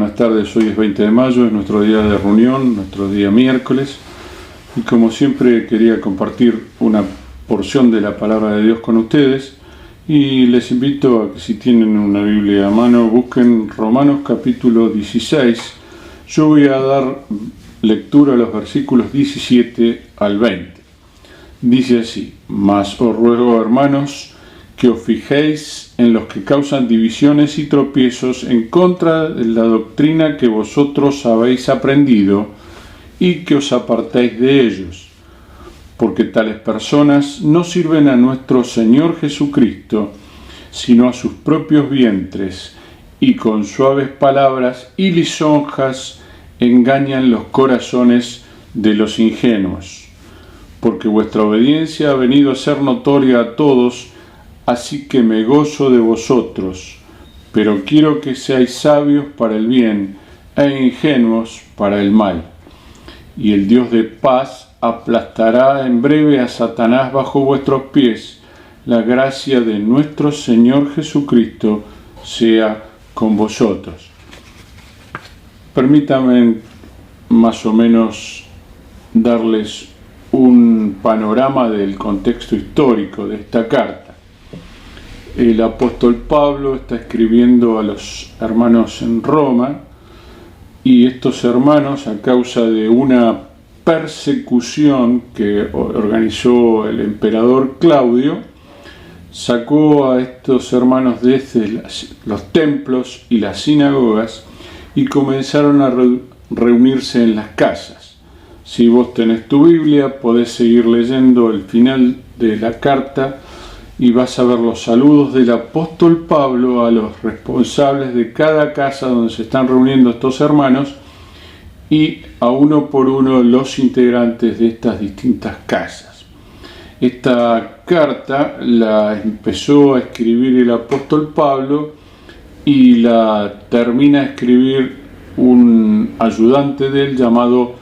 buenas tardes. Hoy es 20 de mayo, es nuestro día de reunión, nuestro día miércoles. Y como siempre quería compartir una porción de la palabra de Dios con ustedes. Y les invito a que si tienen una Biblia a mano, busquen Romanos capítulo 16. Yo voy a dar lectura a los versículos 17 al 20. Dice así: Mas os ruego, hermanos, que os fijéis en los que causan divisiones y tropiezos en contra de la doctrina que vosotros habéis aprendido y que os apartéis de ellos, porque tales personas no sirven a nuestro Señor Jesucristo, sino a sus propios vientres, y con suaves palabras y lisonjas engañan los corazones de los ingenuos. Porque vuestra obediencia ha venido a ser notoria a todos, así que me gozo de vosotros, pero quiero que seáis sabios para el bien e ingenuos para el mal. Y el Dios de paz aplastará en breve a Satanás bajo vuestros pies. La gracia de nuestro Señor Jesucristo sea con vosotros. Permítanme más o menos darles un panorama del contexto histórico de esta carta. El apóstol Pablo está escribiendo a los hermanos en Roma, y estos hermanos, a causa de una persecución que organizó el emperador Claudio, sacó a estos hermanos desde los templos y las sinagogas y comenzaron a reunirse en las casas. Si vos tenés tu Biblia, podés seguir leyendo el final de la carta y vas a ver los saludos del apóstol Pablo a los responsables de cada casa donde se están reuniendo estos hermanos, y a uno por uno los integrantes de estas distintas casas. Esta carta la empezó a escribir el apóstol Pablo y la termina a escribir un ayudante de él llamado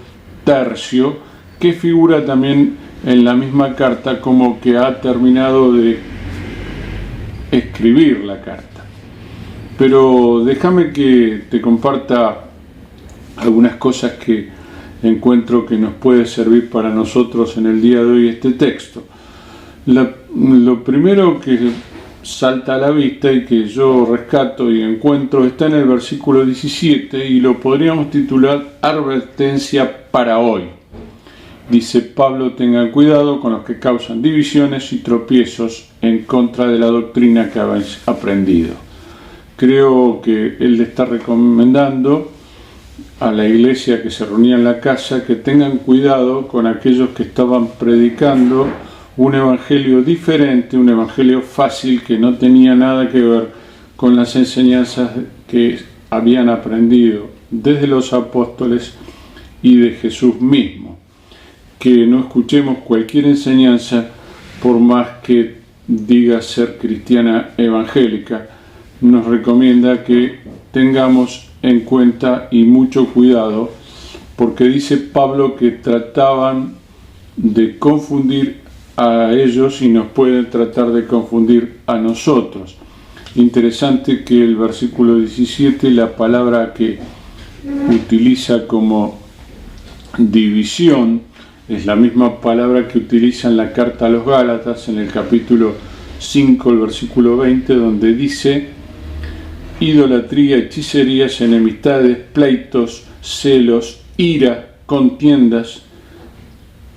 Tercio, que figura también en la misma carta como que ha terminado de escribir la carta. Pero déjame que te comparta algunas cosas que encuentro que nos puede servir para nosotros en el día de hoy este texto. Lo primero que salta a la vista y que yo rescato y encuentro está en el versículo 17 y lo podríamos titular Advertencia para hoy. Dice Pablo: tengan cuidado con los que causan divisiones y tropiezos en contra de la doctrina que habéis aprendido. Creo que él le está recomendando a la iglesia que se reunía en la casa que tengan cuidado con aquellos que estaban predicando un evangelio diferente, un evangelio fácil que no tenía nada que ver con las enseñanzas que habían aprendido desde los apóstoles y de Jesús mismo. Que no escuchemos cualquier enseñanza por más que diga ser cristiana evangélica. Nos recomienda que tengamos en cuenta y mucho cuidado, porque dice Pablo que trataban de confundir a ellos y nos pueden tratar de confundir a nosotros. Interesante que el versículo 17, la palabra que utiliza como división es la misma palabra que utiliza en la carta a los Gálatas, en el capítulo 5, el versículo 20, donde dice: idolatría, hechicerías, enemistades, pleitos, celos, ira, contiendas,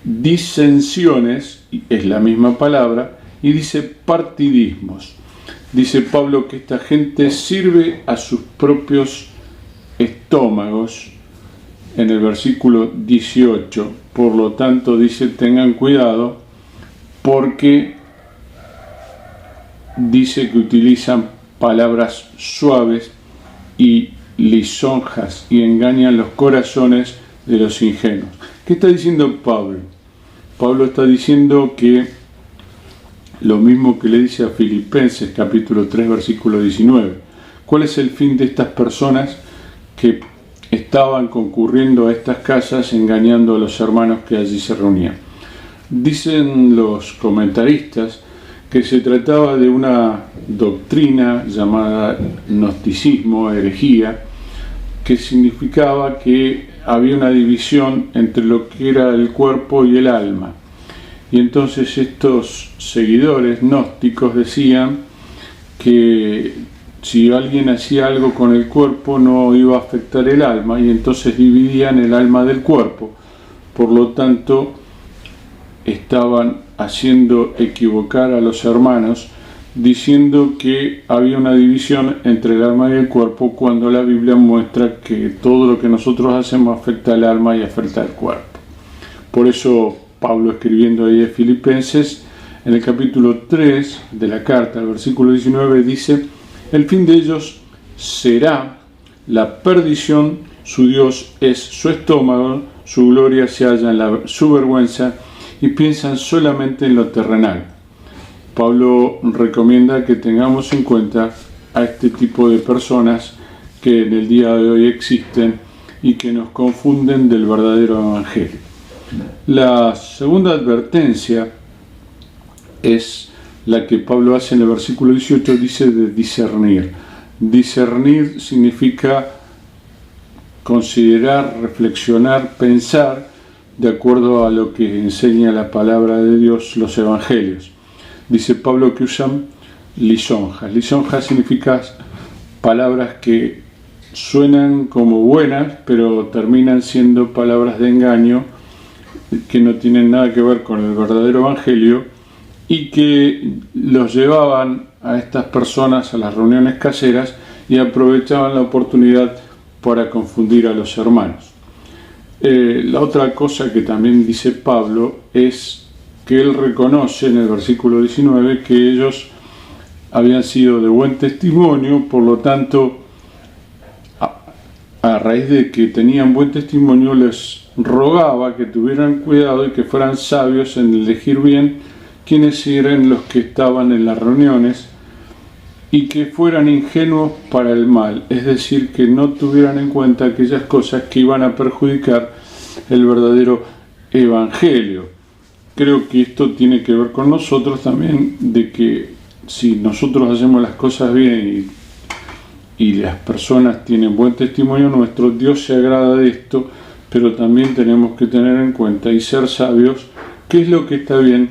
disensiones, es la misma palabra, y dice partidismos. Dice Pablo que esta gente sirve a sus propios estómagos. En el versículo 18, por lo tanto, dice: tengan cuidado, porque dice que utilizan palabras suaves y lisonjas y engañan los corazones de los ingenuos. ¿Qué está diciendo Pablo? Pablo está diciendo que lo mismo que le dice a Filipenses capítulo 3 versículo 19. ¿Cuál es el fin de estas personas que estaban concurriendo a estas casas engañando a los hermanos que allí se reunían? Dicen los comentaristas que se trataba de una doctrina llamada gnosticismo, herejía, que significaba que había una división entre lo que era el cuerpo y el alma. Y entonces estos seguidores gnósticos decían que si alguien hacía algo con el cuerpo no iba a afectar el alma, y entonces dividían el alma del cuerpo. Por lo tanto, estaban haciendo equivocar a los hermanos, diciendo que había una división entre el alma y el cuerpo, cuando la Biblia muestra que todo lo que nosotros hacemos afecta al alma y afecta al cuerpo. Por eso Pablo, escribiendo ahí a Filipenses, en el capítulo 3 de la carta, el versículo 19, dice: el fin de ellos será la perdición, su Dios es su estómago, su gloria se halla en su vergüenza, y piensan solamente en lo terrenal. Pablo recomienda que tengamos en cuenta a este tipo de personas que en el día de hoy existen y que nos confunden del verdadero evangelio. La segunda advertencia es la que Pablo hace en el versículo 18, dice de discernir. Discernir significa considerar, reflexionar, pensar de acuerdo a lo que enseña la palabra de Dios, los evangelios. Dice Pablo que usan lisonjas. Lisonjas significa palabras que suenan como buenas, pero terminan siendo palabras de engaño, que no tienen nada que ver con el verdadero evangelio, y que los llevaban a estas personas a las reuniones caseras y aprovechaban la oportunidad para confundir a los hermanos. La otra cosa que también dice Pablo es que él reconoce en el versículo 19 que ellos habían sido de buen testimonio, por lo tanto, a raíz de que tenían buen testimonio, les rogaba que tuvieran cuidado y que fueran sabios en elegir bien quiénes eran los que estaban en las reuniones, y que fueran ingenuos para el mal, es decir, que no tuvieran en cuenta aquellas cosas que iban a perjudicar el verdadero evangelio. Creo que esto tiene que ver con nosotros también, de que si nosotros hacemos las cosas bien y las personas tienen buen testimonio nuestro, Dios se agrada de esto, pero también tenemos que tener en cuenta y ser sabios qué es lo que está bien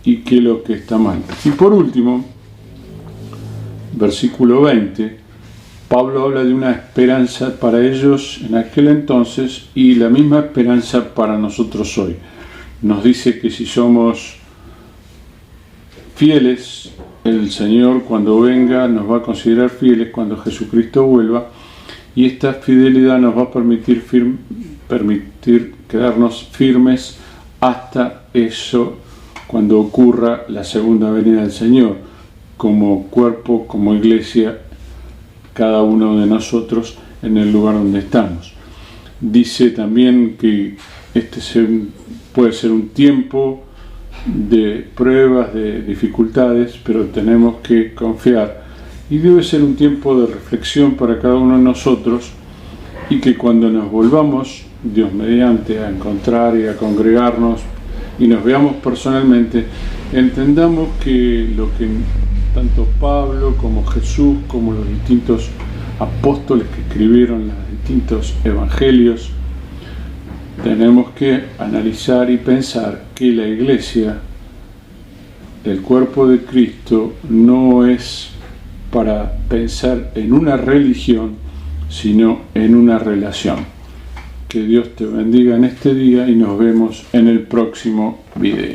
y qué es lo que está mal. Y por último, versículo 20, Pablo habla de una esperanza para ellos en aquel entonces y la misma esperanza para nosotros hoy. Nos dice que si somos fieles, el Señor cuando venga nos va a considerar fieles cuando Jesucristo vuelva, y esta fidelidad nos va a permitir quedarnos firmes hasta eso, cuando ocurra la segunda venida del Señor, como cuerpo, como iglesia, cada uno de nosotros en el lugar donde estamos. Dice también que puede ser un tiempo de pruebas, de dificultades, pero tenemos que confiar, y debe ser un tiempo de reflexión para cada uno de nosotros, y que cuando nos volvamos, Dios mediante, a encontrar y a congregarnos y nos veamos personalmente, entendamos que lo que tanto Pablo como Jesús, como los distintos apóstoles que escribieron los distintos evangelios, tenemos que analizar y pensar que la iglesia, el cuerpo de Cristo, no es para pensar en una religión, sino en una relación. Que Dios te bendiga en este día y nos vemos en el próximo video.